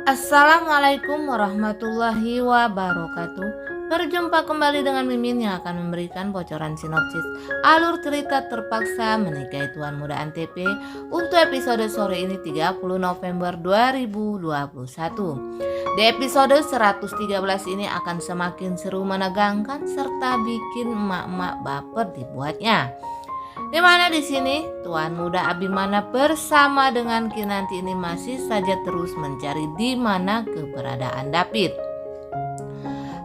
Assalamualaikum warahmatullahi wabarakatuh. Berjumpa kembali dengan Mimin yang akan memberikan bocoran sinopsis alur cerita terpaksa menikahi Tuan Muda Antp untuk episode sore ini 30 November 2021. Di episode 113 ini akan semakin seru, menegangkan serta bikin emak-emak baper dibuatnya. Di mana di sini Tuan Muda Abimana bersama dengan Kinanti ini masih saja terus mencari di mana keberadaan David.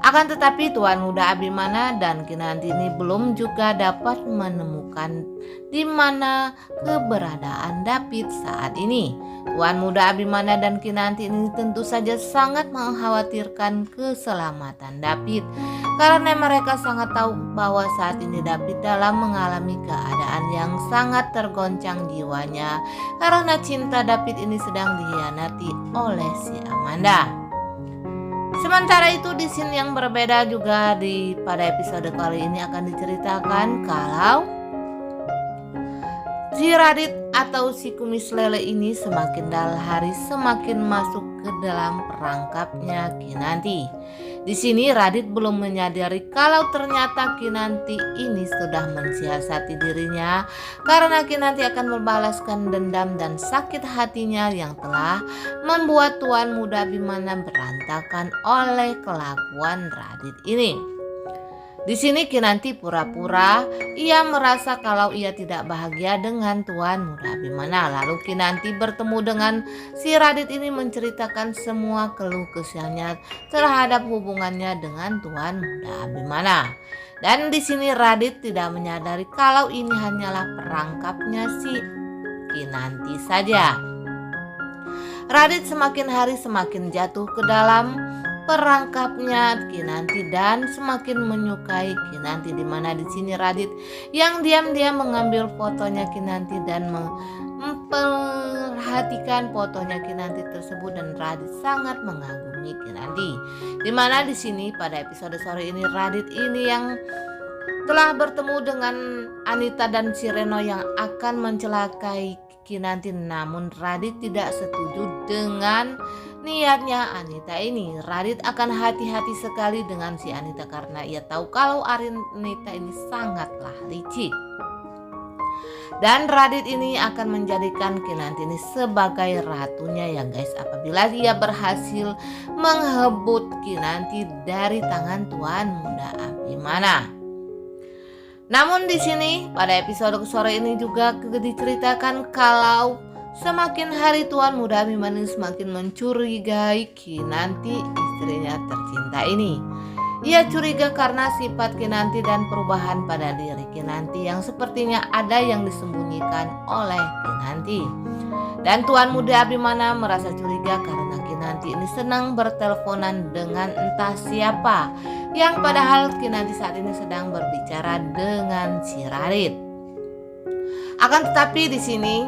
Akan tetapi Tuan Muda Abimana dan Kinanti ini belum juga dapat menemukan di mana keberadaan David saat ini. Tuan Muda Abimana dan Kinanti ini tentu saja sangat mengkhawatirkan keselamatan David, karena mereka sangat tahu bahwa saat ini David dalam mengalami keadaan yang sangat tergoncang jiwanya karena cinta David ini sedang dikhianati oleh si Amanda. Sementara itu di scene yang berbeda juga pada episode kali ini akan diceritakan kalau si Radit atau si kumis lele ini semakin hari semakin masuk ke dalam perangkapnya Kinanti. Di sini Radit belum menyadari kalau ternyata Kinanti ini sudah mensiasati dirinya, karena Kinanti akan membalaskan dendam dan sakit hatinya yang telah membuat Tuan Muda Abimana berantakan oleh kelakuan Radit ini. Di sini Kinanti pura-pura ia merasa kalau ia tidak bahagia dengan Tuan Muda Abimana. Lalu Kinanti bertemu dengan si Radit ini menceritakan semua keluh kesahnya terhadap hubungannya dengan Tuan Muda Abimana. Dan di sini Radit tidak menyadari kalau ini hanyalah perangkapnya si Kinanti saja. Radit semakin hari semakin jatuh ke dalam perangkapnya Kinanti dan semakin menyukai Kinanti, di mana di sini Radit yang diam-diam mengambil fotonya Kinanti dan memperhatikan fotonya Kinanti tersebut, dan Radit sangat mengagumi Kinanti. Di mana di sini pada episode sore ini Radit ini yang telah bertemu dengan Anita dan si Reno yang akan mencelakai Kinanti, namun Radit tidak setuju dengan niatnya Anita ini. Radit akan hati-hati sekali dengan si Anita karena ia tahu kalau Anita ini sangatlah licik. Dan Radit ini akan menjadikan Kinanti ini sebagai ratunya ya guys, apabila dia berhasil menghebut Kinanti dari tangan Tuan Muda Abimana. Namun di sini pada episode sore ini juga diceritakan kalau semakin hari Tuan Muda Abimana semakin mencurigai Kinanti, istrinya tercinta ini. Ia curiga karena sifat Kinanti dan perubahan pada diri Kinanti yang sepertinya ada yang disembunyikan oleh Kinanti. Dan Tuan Muda Abimana merasa curiga karena Kinanti ini senang berteleponan dengan entah siapa, yang padahal Kinanti saat ini sedang berbicara dengan si Radit. Akan tetapi di sini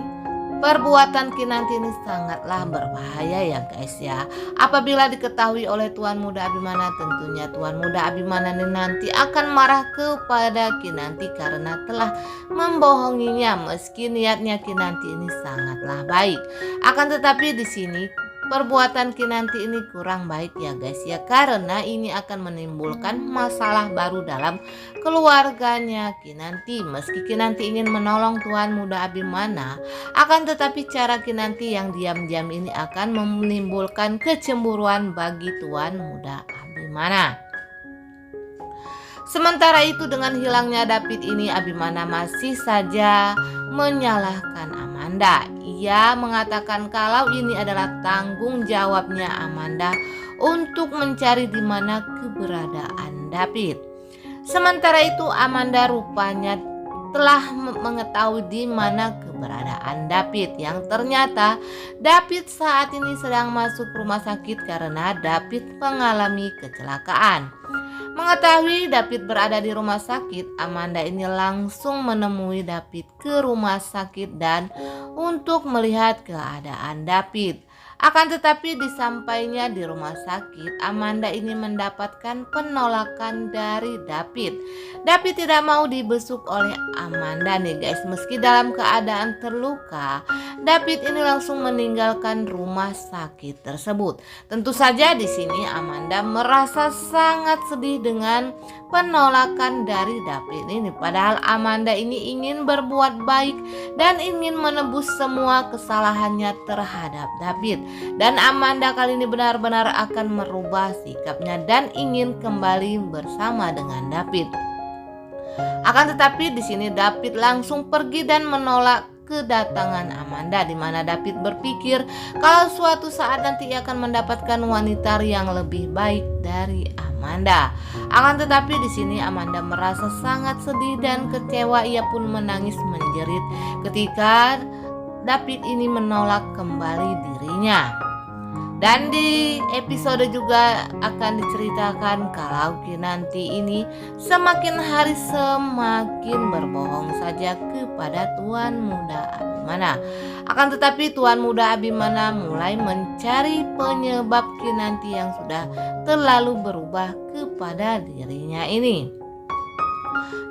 perbuatan Kinanti ini sangatlah berbahaya ya guys ya. Apabila diketahui oleh Tuan Muda Abimana, tentunya Tuan Muda Abimana ini nanti akan marah kepada Kinanti karena telah membohonginya, meski niatnya Kinanti ini sangatlah baik. Akan tetapi di sini perbuatan Kinanti ini kurang baik ya guys ya, karena ini akan menimbulkan masalah baru dalam keluarganya Kinanti. Meski Kinanti ingin menolong Tuan Muda Abimana, akan tetapi cara Kinanti yang diam-diam ini akan menimbulkan kecemburuan bagi Tuan Muda Abimana. Sementara itu dengan hilangnya David ini, Abimana masih saja menyalahkan Amanda. Ia mengatakan kalau ini adalah tanggung jawabnya Amanda untuk mencari di mana keberadaan David. Sementara itu Amanda rupanya telah mengetahui di mana keberadaan David, yang ternyata David saat ini sedang masuk rumah sakit karena David mengalami kecelakaan. Mengetahui David berada di rumah sakit, Amanda ini langsung menemui David ke rumah sakit dan untuk melihat keadaan David. Akan tetapi disampainya di rumah sakit, Amanda ini mendapatkan penolakan dari David. David tidak mau dibesuk oleh Amanda nih guys. Meski dalam keadaan terluka, David ini langsung meninggalkan rumah sakit tersebut. Tentu saja di sini Amanda merasa sangat sedih dengan penolakan dari David ini. Padahal Amanda ini ingin berbuat baik dan ingin menebus semua kesalahannya terhadap David. Dan Amanda kali ini benar-benar akan merubah sikapnya dan ingin kembali bersama dengan David. Akan tetapi di sini David langsung pergi dan menolak kedatangan Amanda, di mana David berpikir kalau suatu saat nanti ia akan mendapatkan wanita yang lebih baik dari Amanda. Akan tetapi di sini Amanda merasa sangat sedih dan kecewa. Ia pun menangis menjerit ketika David ini menolak kembali dirinya. Dan di episode juga akan diceritakan kalau Kinanti ini semakin hari semakin berbohong saja kepada Tuan Muda Abimana. Akan tetapi Tuan Muda Abimana mulai mencari penyebab Kinanti yang sudah terlalu berubah kepada dirinya ini.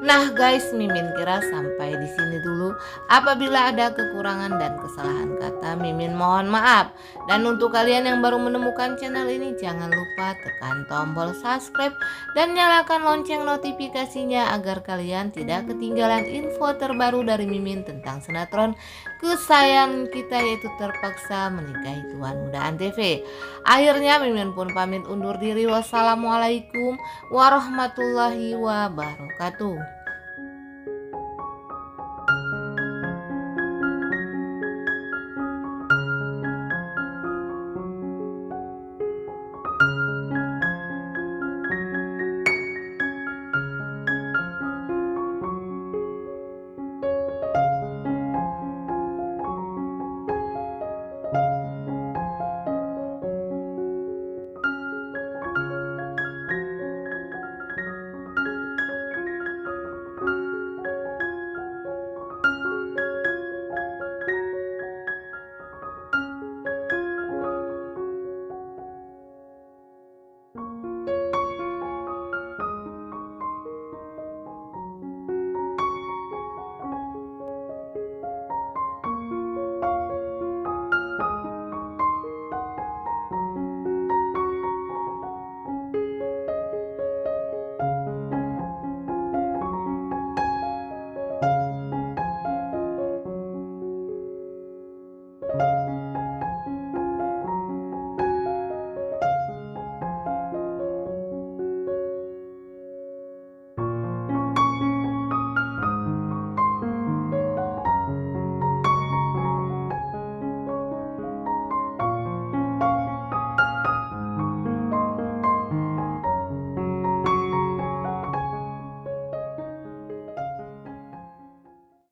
Nah guys, Mimin kira sampai di sini dulu. Apabila ada kekurangan dan kesalahan kata, Mimin mohon maaf. Dan untuk kalian yang baru menemukan channel ini, jangan lupa tekan tombol subscribe dan nyalakan lonceng notifikasinya agar kalian tidak ketinggalan info terbaru dari Mimin tentang sinetron kesayangan kita, yaitu Terpaksa Menikahi Tuan Muda Antv. Akhirnya Mimin pun pamit undur diri. Wassalamualaikum warahmatullahi wabarakatuh.